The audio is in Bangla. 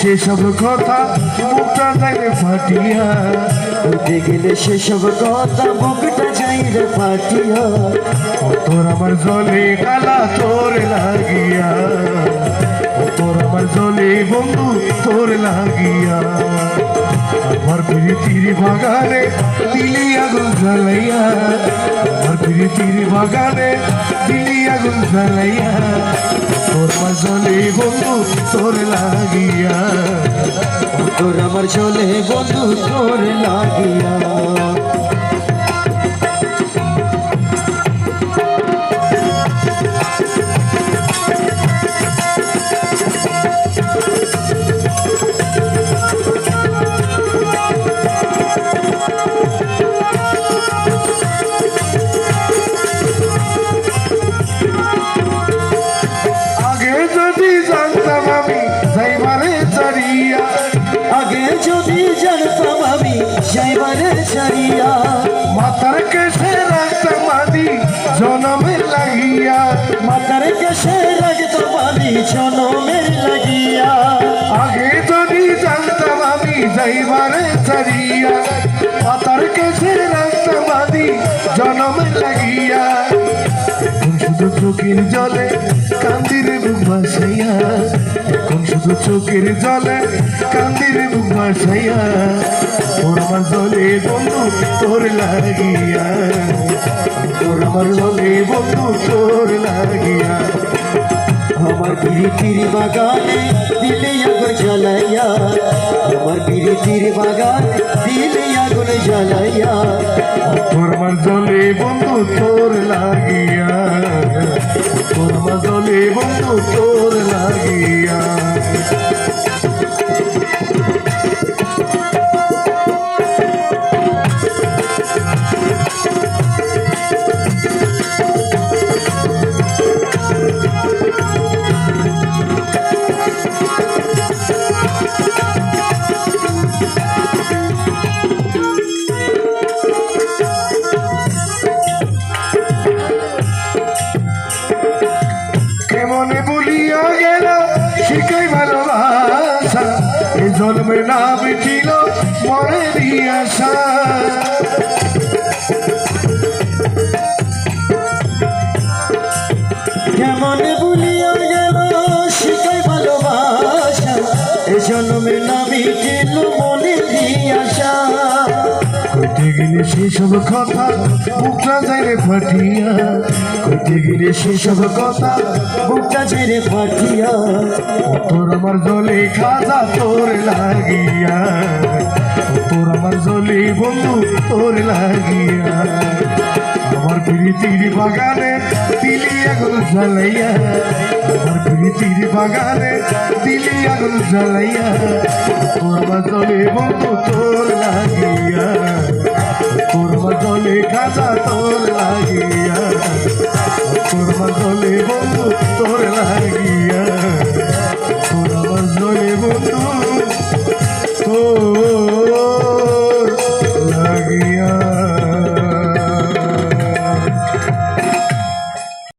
সেসব কথা মুখটা যাইরে ফাটিয়া, কইতে গেলে সেসব কথা বুকটা যাইরে ফাটিয়া। তোর আমার জলে কালা তোর লাগিয়া, তোর আমার জলে বন্ধু তোর লাগিয়া। আমার প্রীতির বাগানে দিলি আগুন জ্বালাইয়া, আমার প্রীতির বাগানে দিলি আগুন জ্বালাইয়া। তোর আমার জলে বন্ধু তোর লাগিয়া, তোর আমার জলে বন্ধু তোর লাগিয়া। আগে যদি জানতাম আমি যাইবারে ছাড়িয়া, মাথার কেসে রাখতাম আদি জনমের লাগিয়া, মাথার কেসে রাখতাম আমি জনমের লাগিয়া। আগে যদি জানতাম আমি যাইবারে ছাড়িয়া, মাথার কেসে রাখতাম আদি জনমের লাগিয়া। এখন শুধু চোখের জলে কান্দিরে বুক ভাসাইয়া, এখন শুধু চোখের জলে কান্দিরে বুক ভাসাইয়া। তোর আমার জলে বন্ধু তোর লাগিয়া, তোর আমার জলে বন্ধু তোর লাগিয়া। আমার প্রীতির বাগানে দিলে আগুন জ্বালাইয়া, আমার প্রীতির বাগানে দিলে আগুন জ্বালাইয়া। তোর আমার জলে বন্ধু তোর লাগিয়া, তোর আমার জলে বন্ধু তোর লাগিয়া। কেমনে বলিয়া গেল শিখাই ভালোবাসা, এই জন্মে না বিছিল মনে দিয়াশা। কেমন বলিয়া গেল শিখাই ভালোবাসা, এ জন্মে না মিটিল মনে দিয়াশা। কইতে গেলে সেসব কথা বুকটা যাইরে ফাটিয়া, কইতে গেলে সেসব কথা বুকটা ছেড়ে ফাটিয়া। তোর আমার জলে খাজা তোর লাগিয়া, তোর আমার জলে বন্ধু তোর লাগিয়া। আমার প্রীতির বাগানে দিলি আগুন জ্বালাইয়া, আমার প্রীতির বাগানে দিলি আগুন জ্বালাইয়া। তোর আমার জলে বন্ধু তোর লাগিয়া, তোর আমার জলে খাজা তোর লাগিয়া, তোর আমার জলে বন্ধু তোর লাগিয়া।